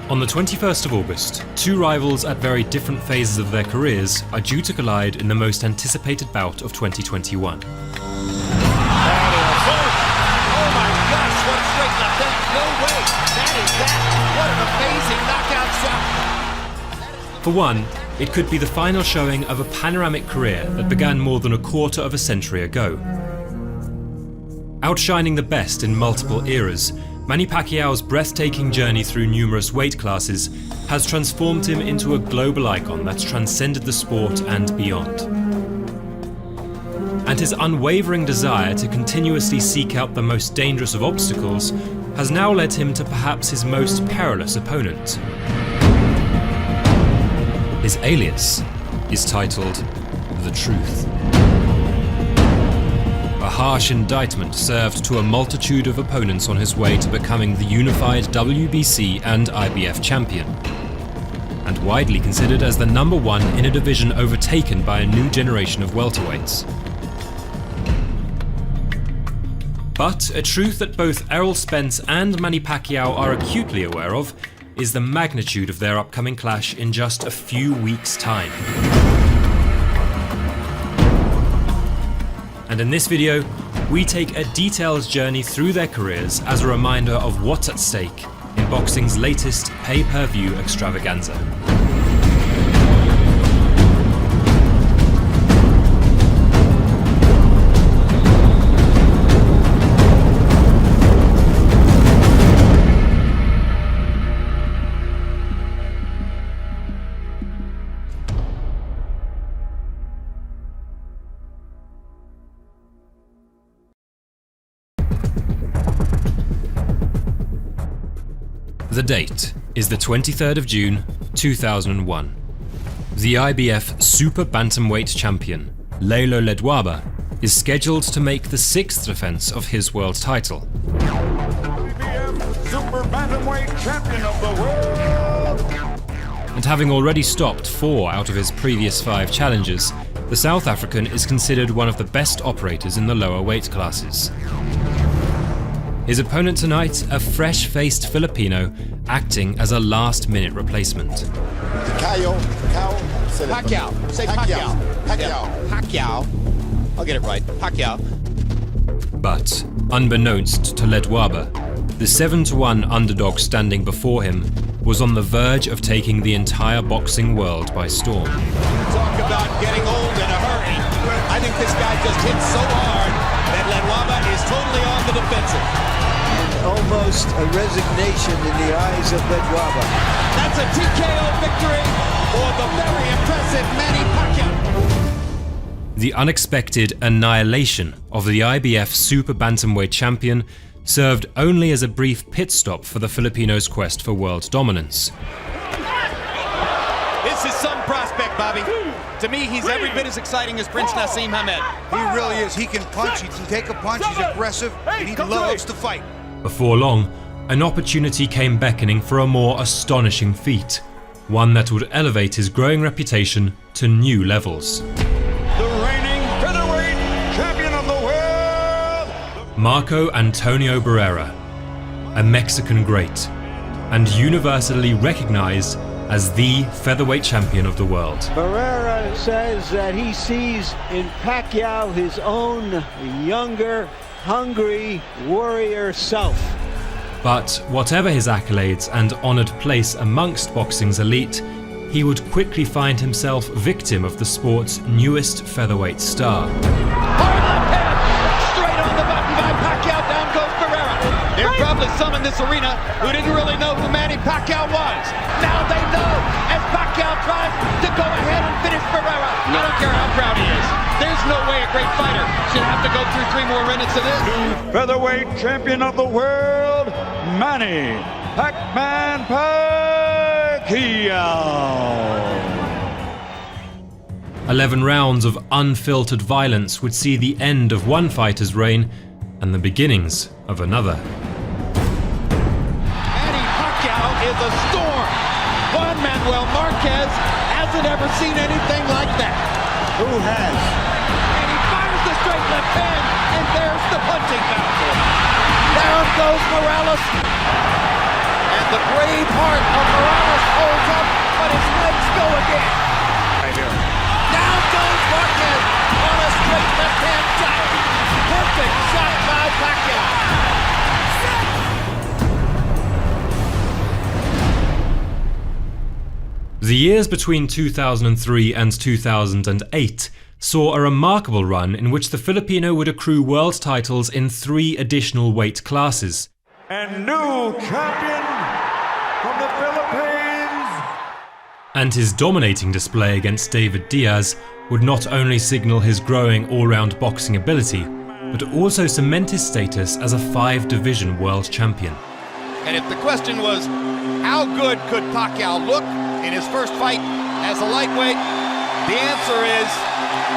On the 21st of August, two rivals at very different phases of their careers are due to collide in the most anticipated bout of 2021. Oh my gosh, what a straight left hand. No way. That is that. What an amazing knockout shot. For one, it could be the final showing of a panoramic career that began more than a quarter of a century ago. Outshining the best in multiple eras, Manny Pacquiao's breathtaking journey through numerous weight classes has transformed him into a global icon that's transcended the sport and beyond. And his unwavering desire to continuously seek out the most dangerous of obstacles has now led him to perhaps his most perilous opponent. His alias is titled The Truth. A harsh indictment served to a multitude of opponents on his way to becoming the unified WBC and IBF champion, and widely considered as the number one in a division overtaken by a new generation of welterweights. But a truth that both Errol Spence and Manny Pacquiao are acutely aware of is the magnitude of their upcoming clash in just a few weeks' time. And in this video, we take a detailed journey through their careers as a reminder of what's at stake in boxing's latest pay-per-view extravaganza. The date is the 23rd of June, 2001. The IBF Super Bantamweight champion, Lelo Ledwaba, is scheduled to make the 6th defense of his world title. IBF Super Bantamweight champion of the world! And having already stopped 4 out of his previous 5 challenges, the South African is considered one of the best operators in the lower weight classes. His opponent tonight, a fresh-faced Filipino, acting as a last-minute replacement. Pacquiao. Say Pacquiao. Pacquiao. I'll get it right. Pacquiao. But, unbeknownst to Ledwaba, the 7-1 underdog standing before him was on the verge of taking the entire boxing world by storm. Talk about getting old in a hurry. I think this guy just hit so hard that Ledwaba is totally on the defensive. Almost a resignation in the eyes of Ledwaba. That's a TKO victory for the very impressive Manny Pacquiao. The unexpected annihilation of the IBF Super Bantamweight champion served only as a brief pit stop for the Filipinos' quest for world dominance. This is some prospect, Bobby. To me, he's every bit as exciting as Prince Nassim Hamed. He really is. He can punch. He can take a punch. He's aggressive. And he loves to fight. Before long, an opportunity came beckoning for a more astonishing feat, one that would elevate his growing reputation to new levels. The reigning featherweight champion of the world! Marco Antonio Barrera, a Mexican great, and universally recognized as the featherweight champion of the world. Barrera says that he sees in Pacquiao his own younger, hungry warrior self. But whatever his accolades and honored place amongst boxing's elite, he would quickly find himself victim of the sport's newest featherweight star. Hard left hand, straight on the button by Pacquiao. Down goes Barrera. There are probably some in this arena who didn't really know who Manny Pacquiao was. Now they know, as Pacquiao tries to go ahead and finish Barrera. I don't care how proud he is. There's no way a great fighter should have to go through 3 more minutes of this. New featherweight champion of the world, Manny Pac-Man Pacquiao. 11 rounds of unfiltered violence would see the end of one fighter's reign and the beginnings of another. Manny Pacquiao is a storm. Juan Manuel Marquez hasn't ever seen anything like that. Who has? And he fires the straight left hand, and there's the punching power. Down goes Morales. And The brave heart of Morales holds up, but his legs go again. Right here. Down goes Marquez on a straight left-hand shot. Perfect shot by Pacquiao. The years between 2003 and 2008 saw a remarkable run in which the Filipino would accrue world titles in 3 additional weight classes. And new champion from the Philippines. And his dominating display against David Diaz would not only signal his growing all-round boxing ability, but also cement his status as a 5-division world champion. And if the question was, how good could Pacquiao look in his first fight as a lightweight, the answer is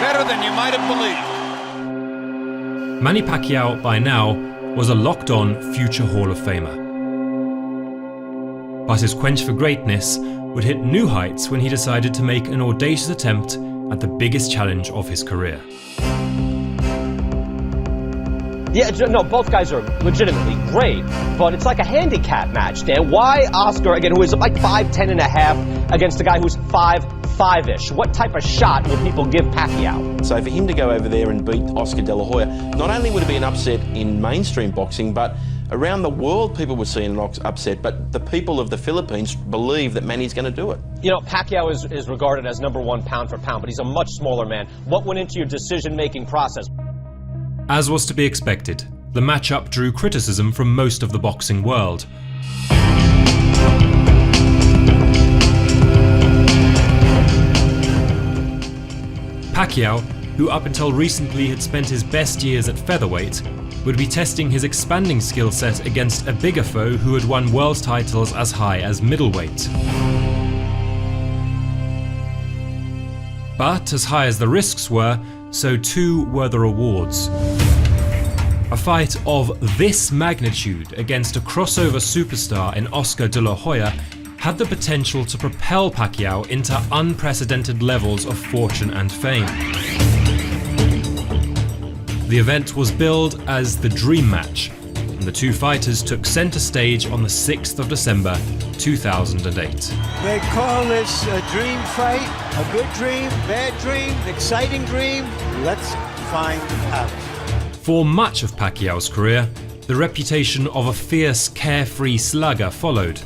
better than you might have believed. Manny Pacquiao, by now, was a locked-on future Hall of Famer. But his quench for greatness would hit new heights when he decided to make an audacious attempt at the biggest challenge of his career. Yeah, no, both guys are legitimately great, but it's like a handicap match, Dan. Why Oscar, again, who is like 5'10 and a half, against a guy who's 5'5-ish? What type of shot will people give Pacquiao? So for him to go over there and beat Oscar De La Hoya, not only would it be an upset in mainstream boxing, but around the world people were seeing an upset, but the people of the Philippines believe that Manny's going to do it. You know, Pacquiao is regarded as #1 pound for pound, but he's a much smaller man. What went into your decision-making process? As was to be expected, the matchup drew criticism from most of the boxing world. Pacquiao, who up until recently had spent his best years at featherweight, would be testing his expanding skill set against a bigger foe who had won world titles as high as middleweight. But as high as the risks were, so too were the rewards. A fight of this magnitude against a crossover superstar in Oscar De La Hoya had the potential to propel Pacquiao into unprecedented levels of fortune and fame. The event was billed as the Dream Match, and the two fighters took centre stage on the 6th of December 2008. They call this a dream fight, a good dream, bad dream, exciting dream. Let's find out. For much of Pacquiao's career, the reputation of a fierce, carefree slugger followed,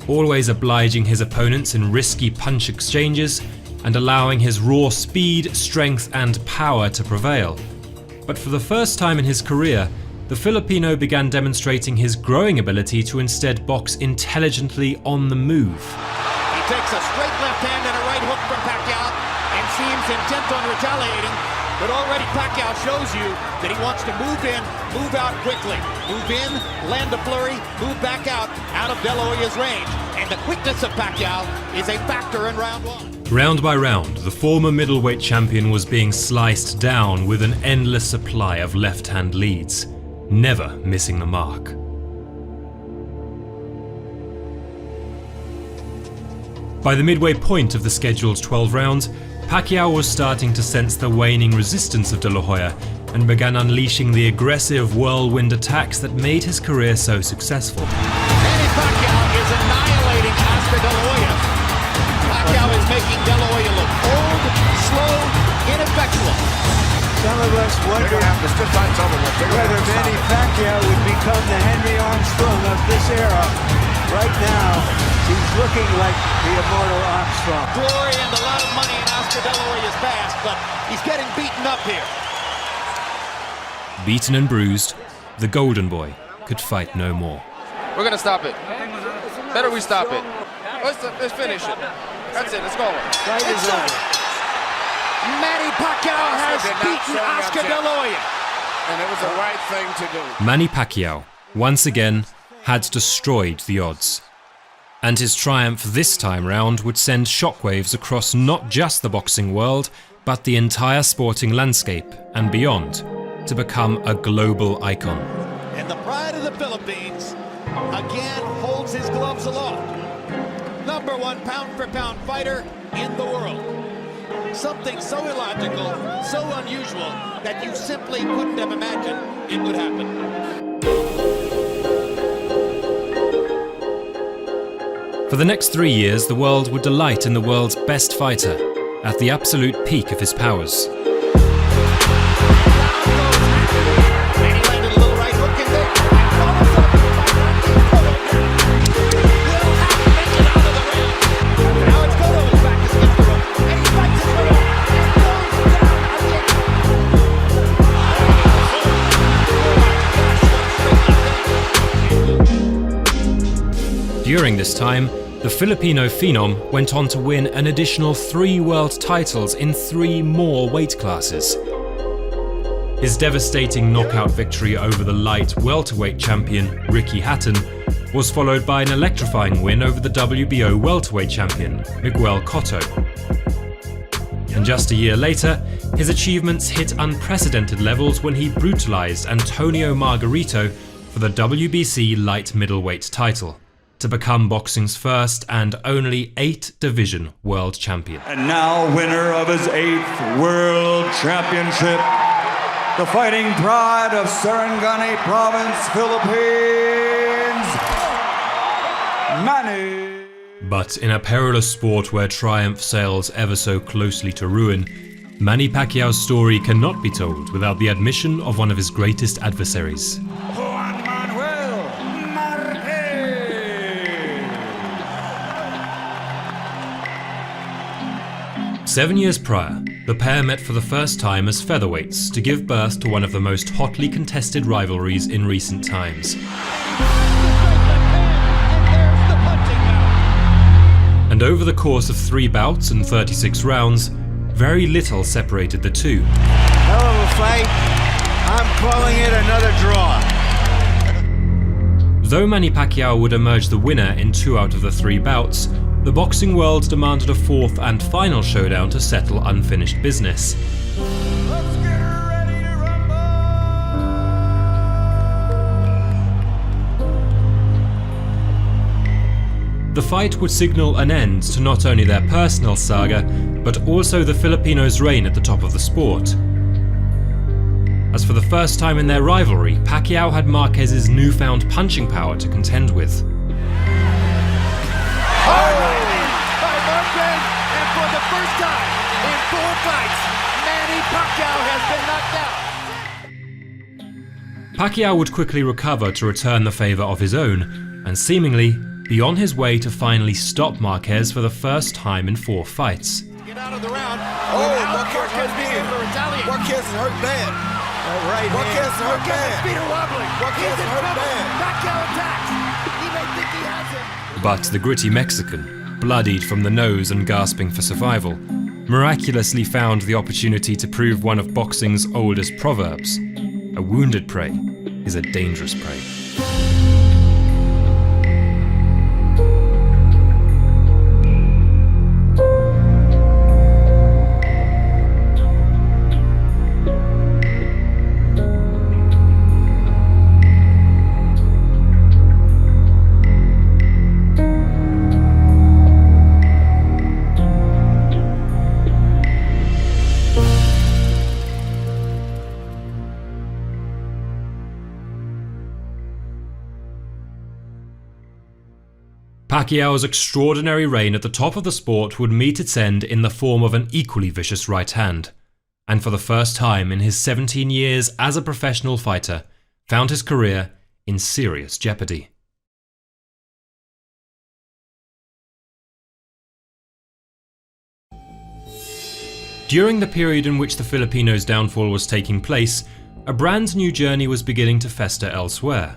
always obliging his opponents in risky punch exchanges and allowing his raw speed, strength and power to prevail. But for the first time in his career, the Filipino began demonstrating his growing ability to instead box intelligently on the move. He takes a straight left hand and a right hook from Pacquiao and seems intent on retaliating, but already Pacquiao shows you that he wants to move in, move out quickly. Move in, land a flurry, move back out of De La Hoya's range. And the quickness of Pacquiao is a factor in round 1. Round by round, the former middleweight champion was being sliced down with an endless supply of left-hand leads, never missing the mark. By the midway point of the scheduled 12 rounds, Pacquiao was starting to sense the waning resistance of De La Hoya and began unleashing the aggressive whirlwind attacks that made his career so successful. Manny Pacquiao is annihilating Oscar De La Hoya. Pacquiao is making De La Hoya look old, slow, ineffectual. Some of us wonder whether Manny Pacquiao would become the Henry Armstrong of this era. Right now, he's looking like the immortal Armstrong. Glory and a lot of money in Oscar De La Hoya's past, but he's getting beaten up here. Beaten and bruised, the Golden Boy could fight no more. We're gonna stop it. Better we stop it. Let's finish it. That's it. Let's go. It's over. Manny Pacquiao has beaten Oscar De La Hoya. And it was the right thing to do. Manny Pacquiao, once again, had destroyed the odds. And his triumph this time round would send shockwaves across not just the boxing world, but the entire sporting landscape and beyond, to become a global icon. And the pride of the Philippines again holds his gloves aloft. #1 pound-for-pound fighter in the world. Something so illogical, so unusual, that you simply couldn't have imagined it would happen. For the next 3 years, the world would delight in the world's best fighter, at the absolute peak of his powers. During this time, the Filipino phenom went on to win an additional 3 world titles in 3 more weight classes. His devastating knockout victory over the light welterweight champion Ricky Hatton was followed by an electrifying win over the WBO welterweight champion Miguel Cotto. And just a year later, his achievements hit unprecedented levels when he brutalized Antonio Margarito for the WBC light middleweight title, to become boxing's first and only 8-division world champion. And now winner of his 8th world championship, the fighting pride of Sarangani Province, Philippines, Manny. But in a perilous sport where triumph sails ever so closely to ruin, Manny Pacquiao's story cannot be told without the admission of one of his greatest adversaries. 7 years prior, the pair met for the first time as featherweights to give birth to one of the most hotly contested rivalries in recent times. And over the course of 3 bouts and 36 rounds, very little separated the two. Hell of a fight. I'm calling it another draw. Though Manny Pacquiao would emerge the winner in 2 out of the 3 bouts, the boxing world demanded a 4th and final showdown to settle unfinished business. Let's get ready to rumble! The fight would signal an end to not only their personal saga, but also the Filipinos' reign at the top of the sport. As for the first time in their rivalry, Pacquiao had Marquez's newfound punching power to contend with. By Marquez, and for the first time in 4 fights, Manny Pacquiao has been knocked out. Pacquiao would quickly recover to return the favour of his own, and seemingly be on his way to finally stop Marquez for the first time in 4 fights. Get out of the round. Marquez being able to retaliate. Marquez is hurt bad. Right Marquez is hurt bad. Feet are wobbling. Marquez is hurt bad. Pacquiao attacks. He may think he has him. But the gritty Mexican, bloodied from the nose and gasping for survival, miraculously found the opportunity to prove one of boxing's oldest proverbs: a wounded prey is a dangerous prey. Pacquiao's extraordinary reign at the top of the sport would meet its end in the form of an equally vicious right hand, and for the first time in his 17 years as a professional fighter, found his career in serious jeopardy. During the period in which the Filipinos' downfall was taking place, a brand new journey was beginning to fester elsewhere.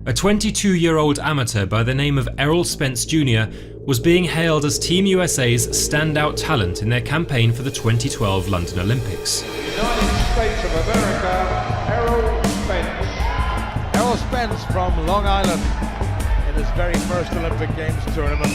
A 22-year-old amateur by the name of Errol Spence Jr. was being hailed as Team USA's standout talent in their campaign for the 2012 London Olympics. United States of America, Errol Spence. Errol Spence from Long Island in his very first Olympic Games tournament.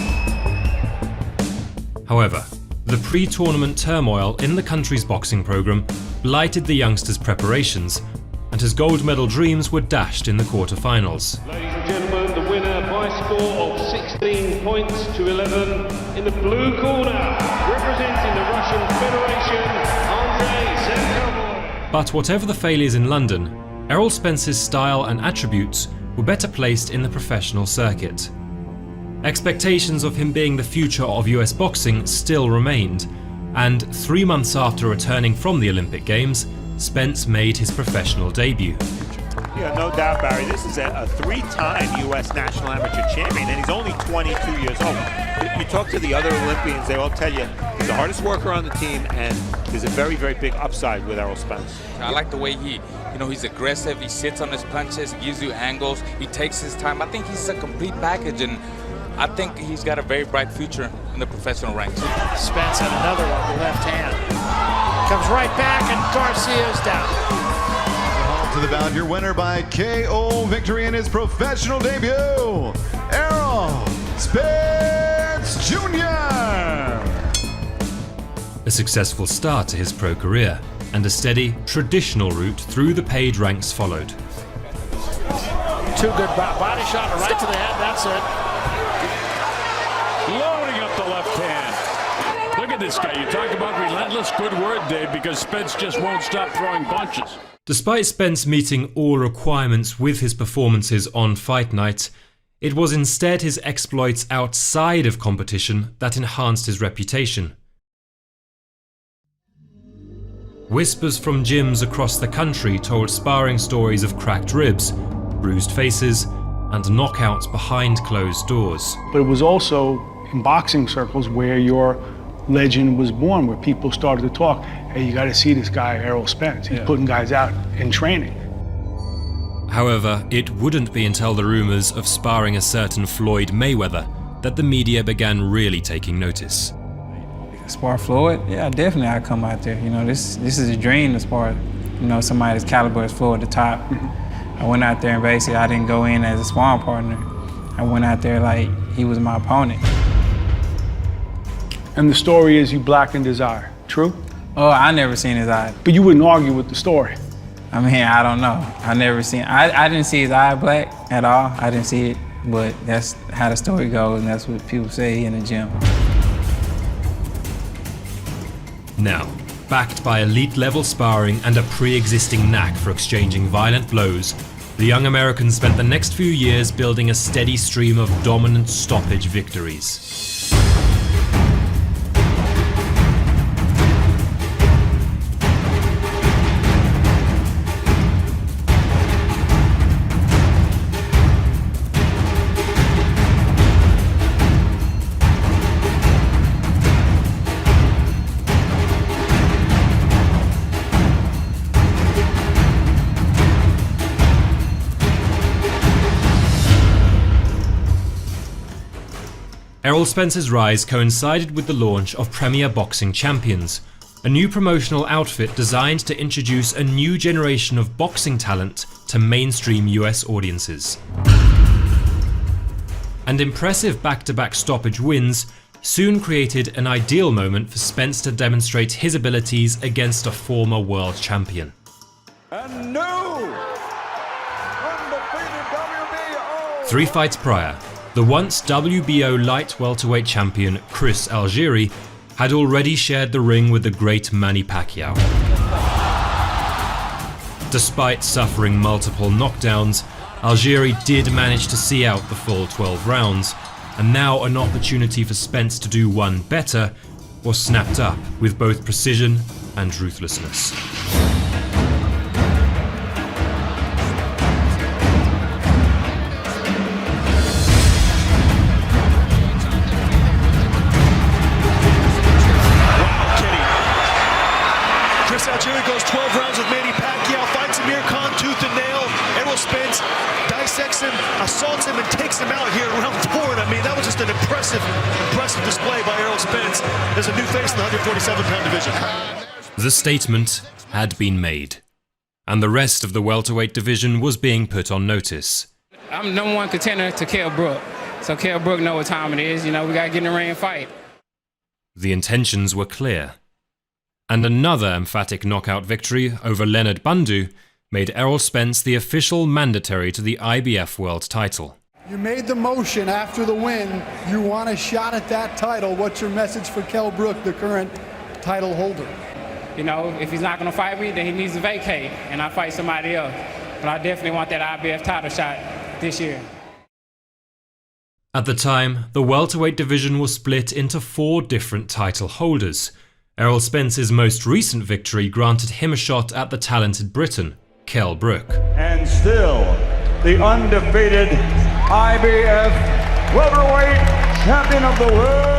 However, the pre-tournament turmoil in the country's boxing program blighted the youngster's preparations, and his gold medal dreams were dashed in the quarterfinals. Ladies and gentlemen, the winner by score of 16 points to 11 in the blue corner, representing the Russian Federation, Andrei Senkovoy. But whatever the failures in London, Errol Spence's style and attributes were better placed in the professional circuit. Expectations of him being the future of US boxing still remained, and 3 months after returning from the Olympic Games, Spence made his professional debut. Yeah, no doubt, Barry. This is a three-time U.S. national amateur champion, and he's only 22 years old. You talk to the other Olympians, they all tell you he's the hardest worker on the team, and there's a very, very big upside with Errol Spence. I like the way he's aggressive, he sits on his punches, he gives you angles, he takes his time. I think he's a complete package, and I think he's got a very bright future in the professional ranks. Spence had another on the left hand. Comes right back, and Garcia's down. To the bout, your winner by KO victory in his professional debut, Errol Spence Jr. A successful start to his pro career, and a steady, traditional route through the paid ranks followed. Two good body shot right to the head, that's it. Loading up the left hand. Look at this guy. You talk about relentless, good word, Dave, because Spence just won't stop throwing punches. Despite Spence meeting all requirements with his performances on fight night, it was instead his exploits outside of competition that enhanced his reputation. Whispers from gyms across the country told sparring stories of cracked ribs, bruised faces, and knockouts behind closed doors. But it was also in boxing circles where your legend was born, where people started to talk, hey, you gotta see this guy, Errol Spence. He's putting guys out in training. However, it wouldn't be until the rumours of sparring a certain Floyd Mayweather that the media began really taking notice. Spar Floyd? Yeah, definitely I'd come out there. This is a dream to spar, somebody's caliber as Floyd at the top. I went out there and basically I didn't go in as a sparring partner. I went out there like he was my opponent. And the story is you blackened his eye, true? Oh, I never seen his eye. But you wouldn't argue with the story. I mean, I don't know. I didn't see his eye black at all. I didn't see it, but that's how the story goes, and that's what people say in the gym. Now, backed by elite-level sparring and a pre-existing knack for exchanging violent blows, the young American spent the next few years building a steady stream of dominant stoppage victories. Errol Spence's rise coincided with the launch of Premier Boxing Champions, a new promotional outfit designed to introduce a new generation of boxing talent to mainstream US audiences. And impressive back-to-back stoppage wins soon created an ideal moment for Spence to demonstrate his abilities against a former world champion. And new undefeated WBO. 3 fights prior, the once WBO light welterweight champion Chris Algieri had already shared the ring with the great Manny Pacquiao. Despite suffering multiple knockdowns, Algieri did manage to see out the full 12 rounds, and now an opportunity for Spence to do one better was snapped up with both precision and ruthlessness. Algieri goes 12 rounds with Manny Pacquiao, fights him here, tooth and nail. Errol Spence dissects him, assaults him, and takes him out here in round 4. And I mean, that was just an impressive display by Errol Spence as a new face in the 147-pound division. The statement had been made, and the rest of the welterweight division was being put on notice. I'm number 1 contender to Kell Brook, so Kell Brook know what time it is. We gotta get in the ring and fight. The intentions were clear. And another emphatic knockout victory over Leonard Bundu made Errol Spence the official mandatory to the IBF world title. You made the motion after the win. You want a shot at that title. What's your message for Kell Brook, the current title holder? You know, if he's not going to fight me, then he needs to vacate and I fight somebody else. But I definitely want that IBF title shot this year. At the time, the welterweight division was split into 4 different title holders. Errol Spence's most recent victory granted him a shot at the talented Briton, Kell Brook. And still, the undefeated IBF welterweight champion of the world.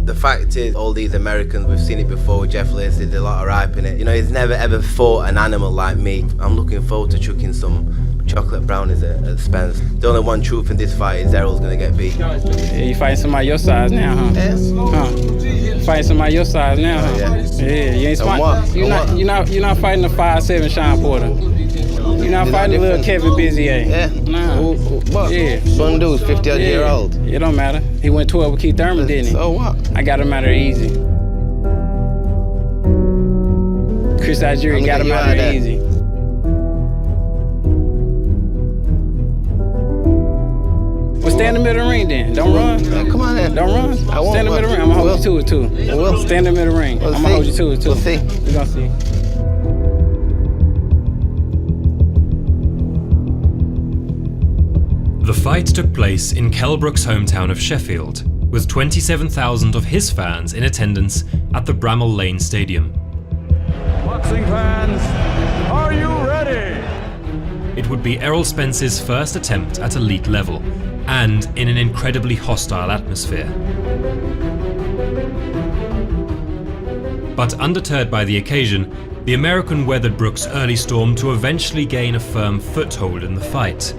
The fact is, all these Americans, we've seen it before with Jeff List, there's a lot of hype in it. You know, he's never ever fought an animal like me. I'm looking forward to chucking some chocolate brownies at Spence. The only one truth in this fight is Errol's gonna get beat. Yeah, you fighting somebody your size now, huh? Yes. Huh? Fighting somebody your size now, huh? Yeah, you ain't smart. You're not fighting a 5'7" Sean Porter. You're not fighting a little Kevin Bizier. Yeah. Nah. What? Yeah. Some dude's 50 year old. It don't matter. He went 12 with Keith Thurman, didn't he? So what? I got him out there easy. Chris Algieri got him out there easy. Well, stay in the middle of the ring then. Don't run. Yeah, come on then. Don't run. I won't stay in the middle of the ring. I'm going to hold you to it too. We'll stay in the middle of the ring. We'll I'm going to hold you to it too. We'll see. We're going to see. The fight took place in Kell Brook's hometown of Sheffield, with 27,000 of his fans in attendance at the Bramall Lane Stadium. Boxing fans, are you ready? It would be Errol Spence's first attempt at elite level, and in an incredibly hostile atmosphere. But undeterred by the occasion, the American weathered Brook's early storm to eventually gain a firm foothold in the fight.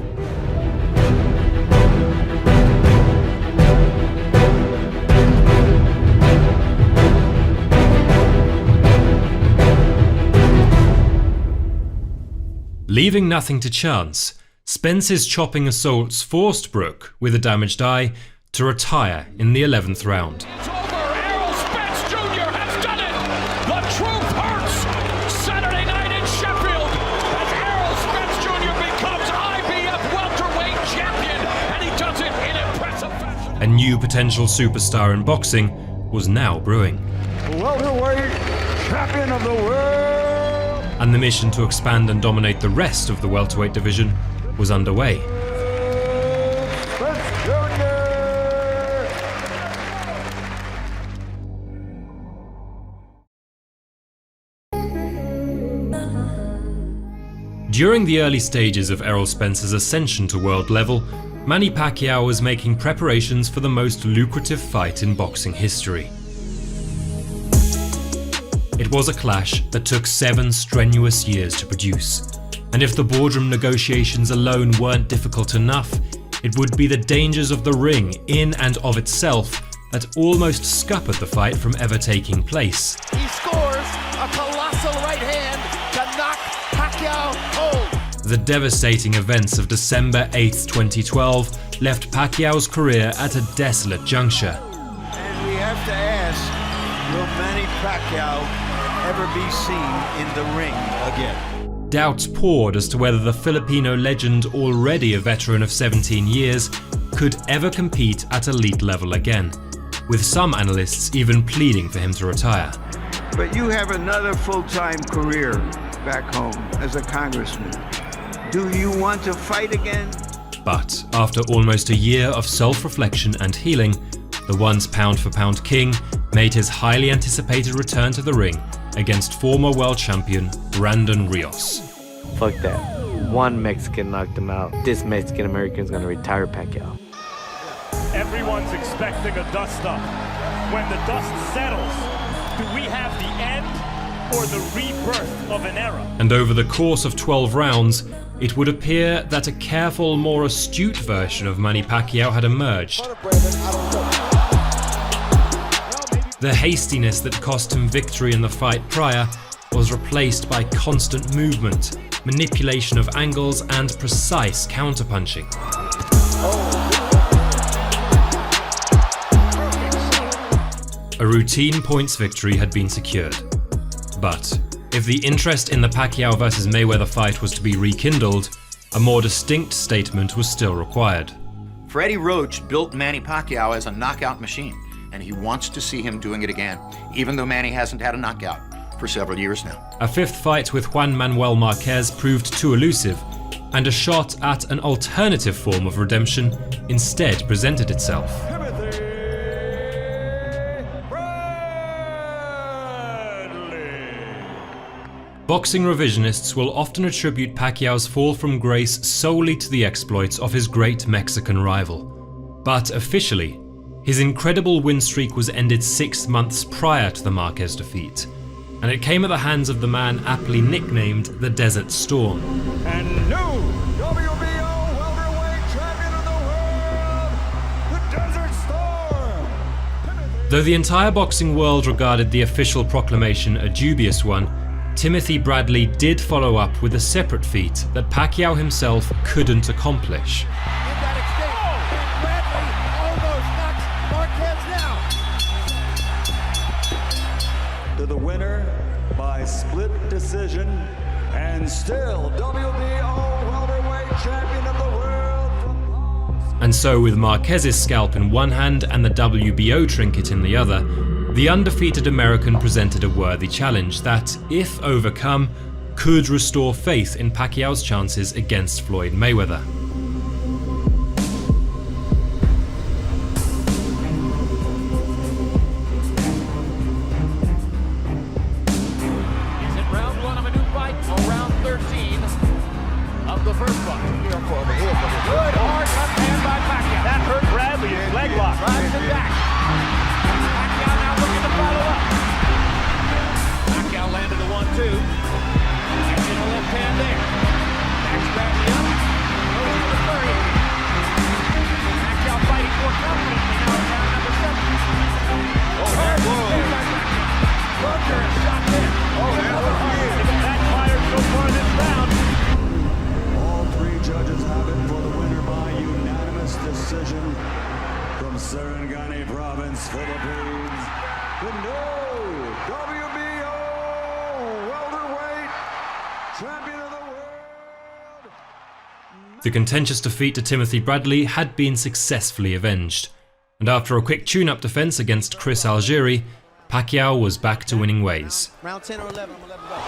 Leaving nothing to chance, Spence's chopping assaults forced Brook, with a damaged eye, to retire in the 11th round. It's over! Errol Spence Jr. has done it! The truth hurts! Saturday night in Sheffield, as Errol Spence Jr. becomes IBF welterweight champion, and he does it in impressive fashion. A new potential superstar in boxing was now brewing. Welterweight champion of the world! And the mission to expand and dominate the rest of the welterweight division was underway. During the early stages of Errol Spence's ascension to world level, Manny Pacquiao was making preparations for the most lucrative fight in boxing history. It was a clash that took 7 strenuous years to produce, and if the boardroom negotiations alone weren't difficult enough, it would be the dangers of the ring in and of itself that almost scuppered the fight from ever taking place. He scores a colossal right hand to knock Pacquiao cold. The devastating events of December 8th, 2012 left Pacquiao's career at a desolate juncture. And we have to ask, will Manny Pacquiao ever be seen in the ring again? Doubts poured as to whether the Filipino legend, already a veteran of 17 years, could ever compete at elite level again, with some analysts even pleading for him to retire. But you have another full-time career back home as a congressman. Do you want to fight again? But after almost a year of self-reflection and healing, the once pound-for-pound king made his highly anticipated return to the ring against former world champion Brandon Rios. Fuck that. One Mexican knocked him out. This Mexican-American is going to retire Pacquiao. Everyone's expecting a dust-up. When the dust settles, do we have the end or the rebirth of an era? And over the course of 12 rounds, it would appear that a careful, more astute version of Manny Pacquiao had emerged. The hastiness that cost him victory in the fight prior was replaced by constant movement, manipulation of angles, and precise counterpunching. A routine points victory had been secured. But if the interest in the Pacquiao vs Mayweather fight was to be rekindled, a more distinct statement was still required. Freddie Roach built Manny Pacquiao as a knockout machine, and he wants to see him doing it again, even though Manny hasn't had a knockout for several years now. A fifth fight with Juan Manuel Marquez proved too elusive, and a shot at an alternative form of redemption instead presented itself. Boxing revisionists will often attribute Pacquiao's fall from grace solely to the exploits of his great Mexican rival. But officially, his incredible win streak was ended 6 months prior to the Marquez defeat, and it came at the hands of the man aptly nicknamed the Desert Storm. And new WBO welterweight champion of the world, the Desert Storm. Though the entire boxing world regarded the official proclamation a dubious one, Timothy Bradley did follow up with a separate feat that Pacquiao himself couldn't accomplish. To the winner by split decision, and still WBO welterweight champion of the world. And so, with Marquez's scalp in one hand and the WBO trinket in the other, the undefeated American presented a worthy challenge that, if overcome, could restore faith in Pacquiao's chances against Floyd Mayweather. Is it round 1 of a new fight or round 13 of the first fight? Good hard left hand by Pacquiao. That hurt Bradley. His leg lock. Drives it back. Pacquiao now looking to follow up. Pacquiao landed the 1-2. Catching a left hand there. Backs Bradley up. Goes to the 30. Pacquiao fighting more confidently now in round number 7. Oh, there goes. Bunker and shot there. Oh, another hard. Backfired so far this round. All 3 judges have it for the winner by unanimous decision from Sarangani Province, Philippines. The new WBO welterweight champion of the world. The contentious defeat to Timothy Bradley had been successfully avenged, and after a quick tune-up defense against Chris Algieri, Pacquiao was back to winning ways. Round 10 or 11, 11 go.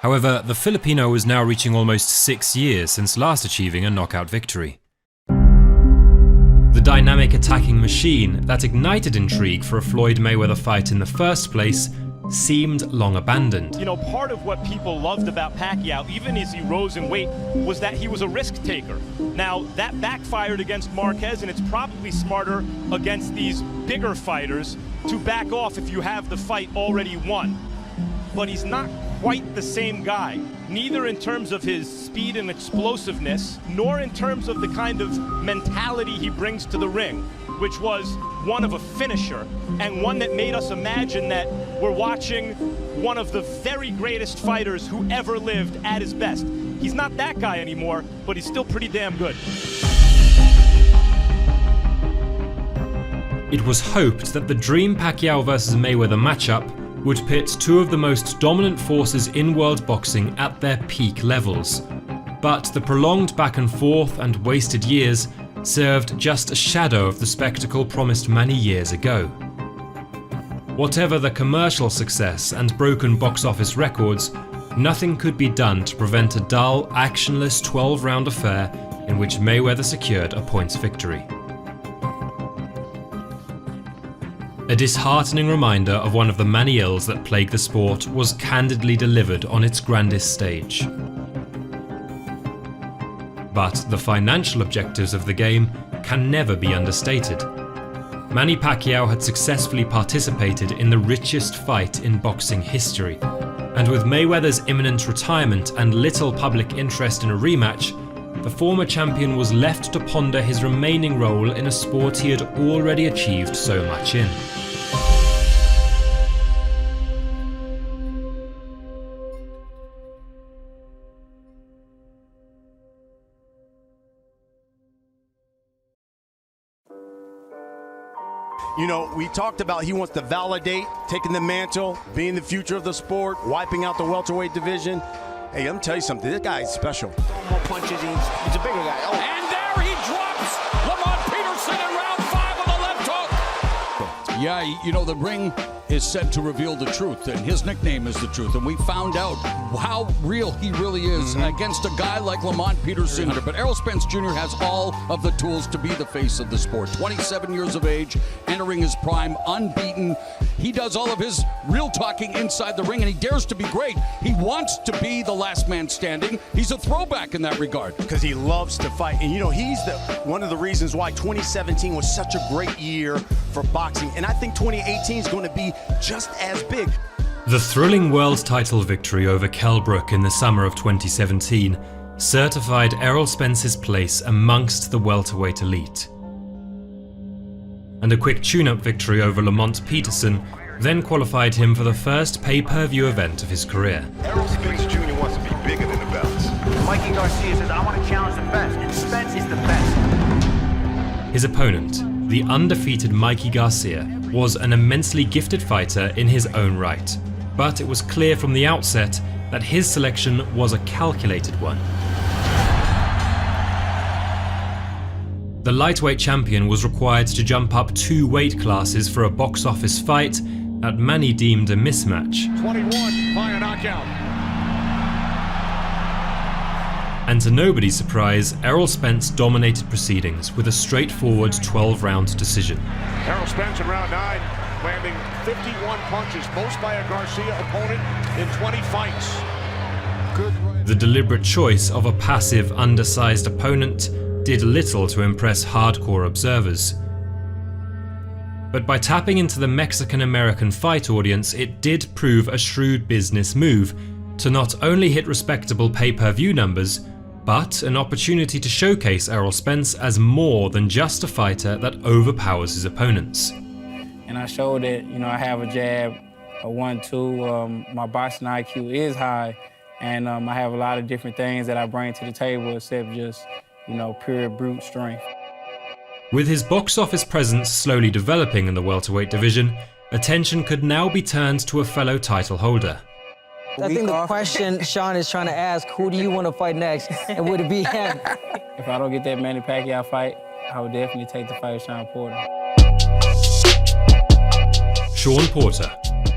However, the Filipino was now reaching almost 6 years since last achieving a knockout victory. The dynamic attacking machine that ignited intrigue for a Floyd Mayweather fight in the first place seemed long abandoned. You know, part of what people loved about Pacquiao, even as he rose in weight, was that he was a risk taker. Now, that backfired against Marquez, and it's probably smarter against these bigger fighters to back off if you have the fight already won. But he's not quite the same guy, neither in terms of his speed and explosiveness, nor in terms of the kind of mentality he brings to the ring, which was one of a finisher, and one that made us imagine that we're watching one of the very greatest fighters who ever lived at his best. He's not that guy anymore, but he's still pretty damn good. It was hoped that the dream Pacquiao vs Mayweather matchup would pit 2 of the most dominant forces in world boxing at their peak levels. But the prolonged back and forth and wasted years served just a shadow of the spectacle promised many years ago. Whatever the commercial success and broken box office records, nothing could be done to prevent a dull, actionless 12-round affair in which Mayweather secured a points victory. A disheartening reminder of one of the many ills that plague the sport was candidly delivered on its grandest stage. But the financial objectives of the game can never be understated. Manny Pacquiao had successfully participated in the richest fight in boxing history, and with Mayweather's imminent retirement and little public interest in a rematch, the former champion was left to ponder his remaining role in a sport he had already achieved so much in. You know, we talked about he wants to validate taking the mantle, being the future of the sport, wiping out the welterweight division. Hey, let me tell you something. This guy is special. More punches. He's a bigger guy. Oh. And there he drops Lamont Peterson in round 5 with a left hook. Yeah, you know, the ring is said to reveal the truth, and his nickname is the truth. And we found out how real he really is against a guy like Lamont Peterson. But Errol Spence Jr. has all of the tools to be the face of the sport. 27 years of age, entering his prime, unbeaten. He does all of his real talking inside the ring, and he dares to be great. He wants to be the last man standing. He's a throwback in that regard. Because he loves to fight. And, you know, he's one of the reasons why 2017 was such a great year for boxing. And I think 2018 is going to be just as big. The thrilling world title victory over Kell Brook in the summer of 2017 certified Errol Spence's place amongst the welterweight elite. And a quick tune-up victory over Lamont Peterson then qualified him for the first pay-per-view event of his career. Errol Spence Jr. wants to be bigger than the belts. Mikey Garcia says, I want to challenge the best, and Spence is the best. His opponent, the undefeated Mikey Garcia, was an immensely gifted fighter in his own right. But it was clear from the outset that his selection was a calculated one. The lightweight champion was required to jump up 2 weight classes for a box office fight that Manny deemed a mismatch. 21 via knockout. And to nobody's surprise, Errol Spence dominated proceedings with a straightforward 12-round decision. Errol Spence in round 9, landing 51 punches, most by a Garcia opponent in 20 fights. The deliberate choice of a passive, undersized opponent did little to impress hardcore observers. But by tapping into the Mexican-American fight audience, it did prove a shrewd business move to not only hit respectable pay-per-view numbers, but an opportunity to showcase Errol Spence as more than just a fighter that overpowers his opponents. And I showed that, you know, I have a jab, a 1-2, my boxing IQ is high, and I have a lot of different things that I bring to the table except just, you know, pure brute strength. With his box office presence slowly developing in the welterweight division, attention could now be turned to a fellow title holder. I think the question Sean is trying to ask, who do you want to fight next, and would it be him? If I don't get that Manny Pacquiao fight, I would definitely take the fight with Sean Porter. Sean Porter,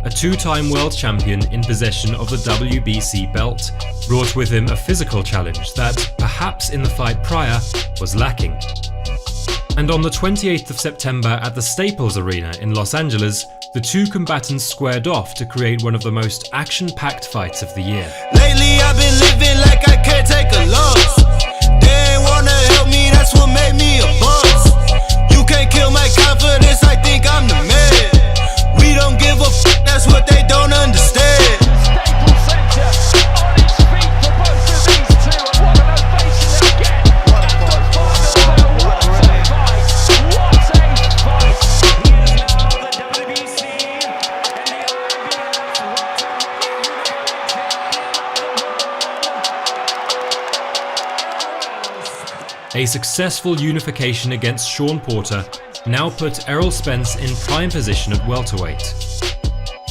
a 2-time world champion in possession of the WBC belt, brought with him a physical challenge that, perhaps in the fight prior, was lacking. And on the 28th of September at the Staples Arena in Los Angeles, the two combatants squared off to create one of the most action-packed fights of the year. Lately I've been living like I can't take a loss. They ain't wanna help me, that's what made me a boss. You can't kill my confidence, I think I'm the man. We don't give a f***, that's what they don't understand. Staples Center on his feet for both of these two, and what an ovation they'll get at the final bell. What a fight! What a fight! He is now the WBC and the IBF. A successful unification against Sean Porter now put Errol Spence in prime position at welterweight.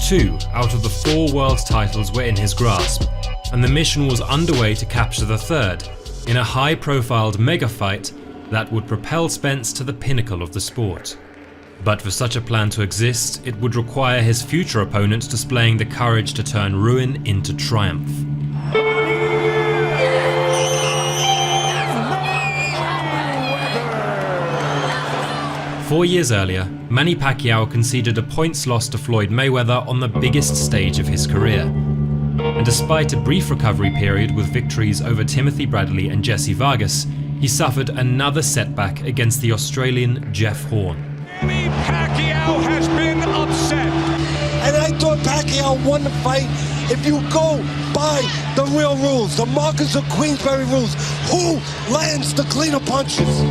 2 out of the 4 world titles were in his grasp, and the mission was underway to capture the 3rd in a high-profiled mega fight that would propel Spence to the pinnacle of the sport. But for such a plan to exist, it would require his future opponent displaying the courage to turn ruin into triumph. Four years earlier, Manny Pacquiao conceded a points loss to Floyd Mayweather on the biggest stage of his career. And despite a brief recovery period with victories over Timothy Bradley and Jesse Vargas, he suffered another setback against the Australian Jeff Horn. Manny Pacquiao has been upset. And I thought Pacquiao won the fight. If you go by the real rules, the Marcus of Queensberry rules, who lands the cleaner punches?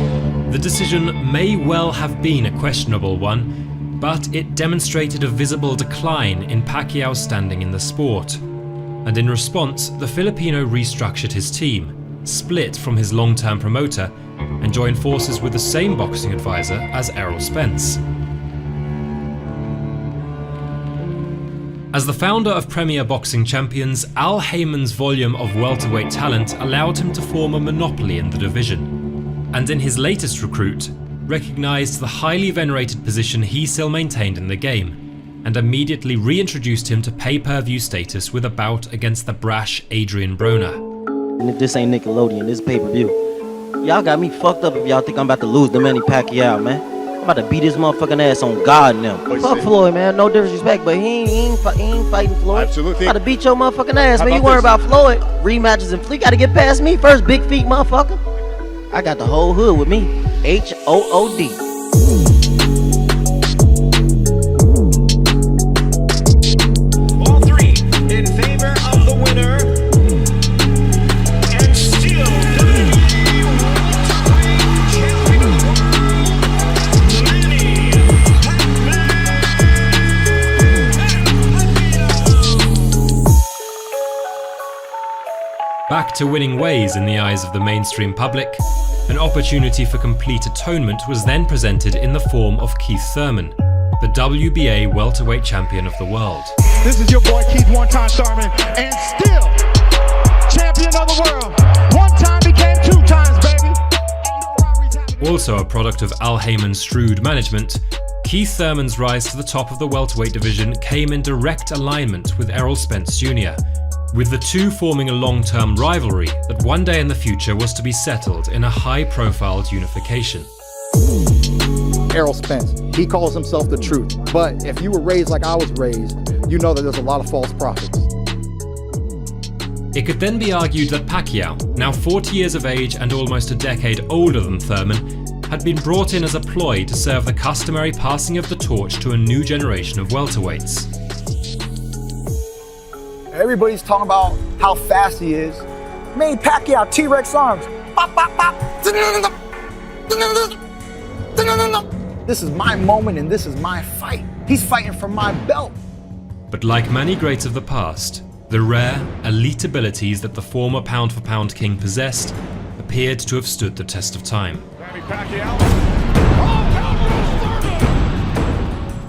The decision may well have been a questionable one, but it demonstrated a visible decline in Pacquiao's standing in the sport. And in response, the Filipino restructured his team, split from his long-term promoter, and joined forces with the same boxing advisor as Errol Spence. As the founder of Premier Boxing Champions, Al Heyman's volume of welterweight talent allowed him to form a monopoly in the division. And in his latest recruit, recognised the highly venerated position he still maintained in the game, and immediately reintroduced him to pay-per-view status with a bout against the brash Adrian Broner. And if this ain't Nickelodeon, this pay-per-view. Y'all got me fucked up if y'all think I'm about to lose to Manny Pacquiao, man. I'm about to beat his motherfucking ass on God now. Fuck Floyd, man. No disrespect, but he ain't fighting Floyd. Absolutely. I'm about to beat your motherfucking ass, man. You worry about Floyd. Rematches and Floyd. You gotta get past me first, big feet motherfucker. I got the whole hood with me. H-O-O-D. All three in favor of the winner. And still Back to winning ways in the eyes of the mainstream public, an opportunity for complete atonement was then presented in the form of Keith Thurman, the WBA welterweight champion of the world. This is your boy Keith one-time Thurman, and still champion of the world. One time became 2 times, baby. Also a product of Al Heyman's shrewd management, Keith Thurman's rise to the top of the welterweight division came in direct alignment with Errol Spence Jr., with the two forming a long-term rivalry that one day in the future was to be settled in a high-profile unification. Errol Spence, he calls himself the truth, but if you were raised like I was raised, you know that there's a lot of false prophets. It could then be argued that Pacquiao, now 40 years of age and almost a decade older than Thurman, had been brought in as a ploy to serve the customary passing of the torch to a new generation of welterweights. Everybody's talking about how fast he is. Manny Pacquiao, T-Rex arms. Pop, pop, pop. This is my moment and this is my fight. He's fighting for my belt. But like many greats of the past, the rare, elite abilities that the former pound-for-pound king possessed appeared to have stood the test of time.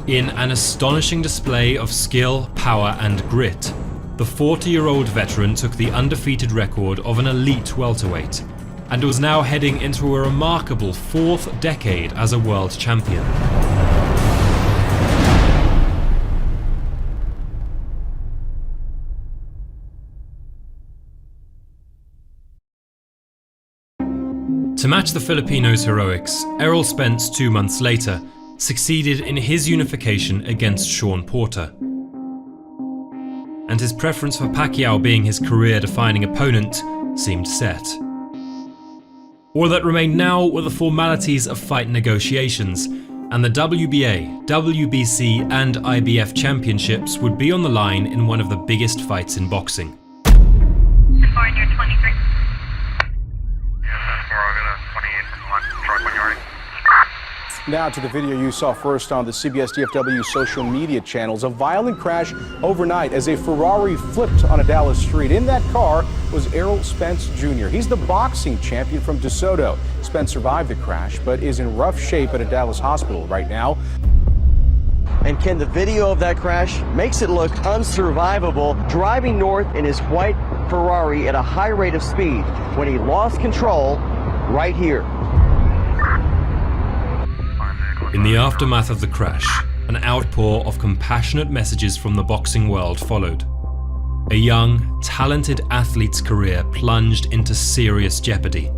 In an astonishing display of skill, power and grit, the 40-year-old veteran took the undefeated record of an elite welterweight and was now heading into a remarkable 4th decade as a world champion. To match the Filipinos' heroics, Errol Spence 2 months later succeeded in his unification against Shawn Porter. And his preference for Pacquiao being his career-defining opponent seemed set. All that remained now were the formalities of fight negotiations, and the WBA, WBC and IBF championships would be on the line in one of the biggest fights in boxing. Now to the video you saw first on the CBS DFW social media channels. A violent crash overnight as a Ferrari flipped on a Dallas street. In that car was Errol Spence Jr. He's the boxing champion from DeSoto. Spence survived the crash, but is in rough shape at a Dallas hospital right now. And Ken, the video of that crash makes it look unsurvivable, driving north in his white Ferrari at a high rate of speed when he lost control right here. In the aftermath of the crash, an outpour of compassionate messages from the boxing world followed. A young, talented athlete's career plunged into serious jeopardy.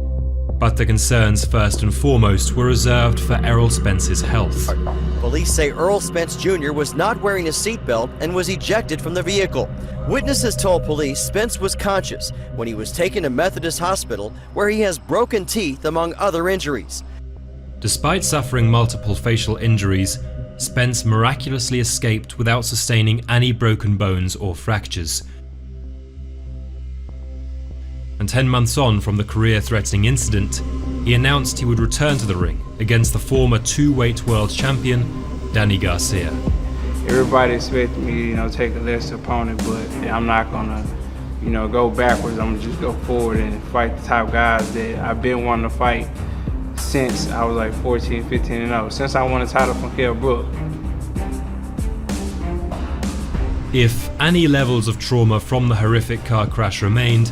But the concerns first and foremost were reserved for Errol Spence's health. Police say Errol Spence Jr. was not wearing a seatbelt and was ejected from the vehicle. Witnesses told police Spence was conscious when he was taken to Methodist Hospital, where he has broken teeth among other injuries. Despite suffering multiple facial injuries, Spence miraculously escaped without sustaining any broken bones or fractures. And 10 months on from the career-threatening incident, he announced he would return to the ring against the former two-weight world champion, Danny Garcia. Everybody expected me to, take a lesser opponent, but I'm not gonna, go backwards. I'm gonna just go forward and fight the top guys that I've been wanting to fight since I was like 14, 15 and 0, since I won a title from Kell Brook. If any levels of trauma from the horrific car crash remained,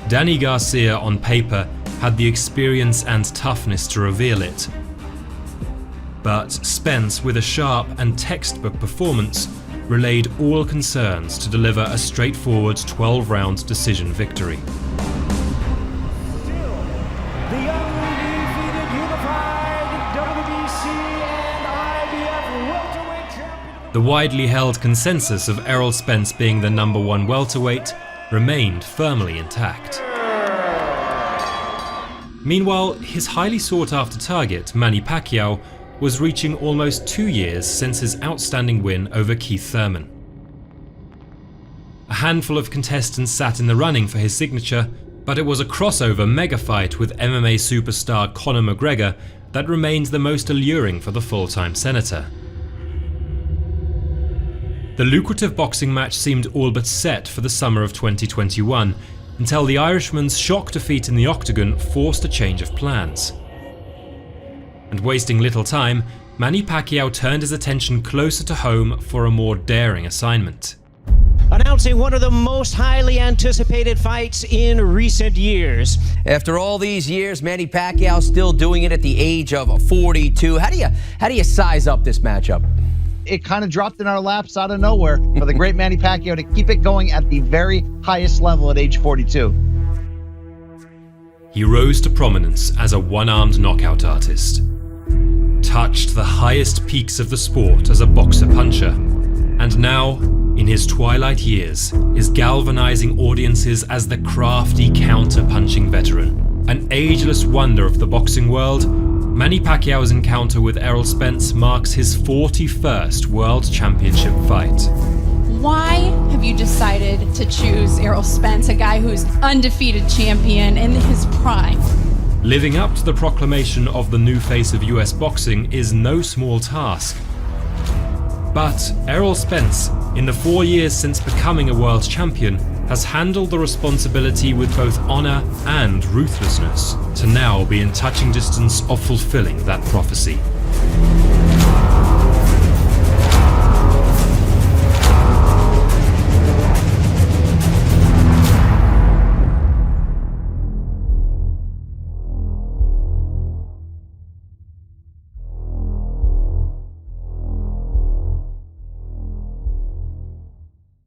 Danny Garcia on paper had the experience and toughness to reveal it. But Spence, with a sharp and textbook performance, relayed all concerns to deliver a straightforward 12-round decision victory. The undefeated unified WBC and IBF welterweight champion. The widely held consensus of Errol Spence being the #1 welterweight remained firmly intact. Meanwhile, his highly sought-after target, Manny Pacquiao, was reaching almost 2 years since his outstanding win over Keith Thurman. A handful of contestants sat in the running for his signature, but it was a crossover mega fight with MMA superstar Conor McGregor that remained the most alluring for the full-time senator. The lucrative boxing match seemed all but set for the summer of 2021, until the Irishman's shock defeat in the octagon forced a change of plans. And wasting little time, Manny Pacquiao turned his attention closer to home for a more daring assignment. Announcing one of the most highly anticipated fights in recent years. After all these years, Manny Pacquiao still doing it at the age of 42. How do you size up this matchup? It kind of dropped in our laps out of nowhere for the great Manny Pacquiao to keep it going at the very highest level at age 42. He rose to prominence as a one-armed knockout artist, touched the highest peaks of the sport as a boxer-puncher, and now, in his twilight years, is galvanizing audiences as the crafty counter-punching veteran. An ageless wonder of the boxing world, Manny Pacquiao's encounter with Errol Spence marks his 41st World Championship fight. Why have you decided to choose Errol Spence, a guy who's undefeated champion in his prime? Living up to the proclamation of the new face of US boxing is no small task. But Errol Spence, in the 4 years since becoming a world champion, has handled the responsibility with both honor and ruthlessness, to now be in touching distance of fulfilling that prophecy.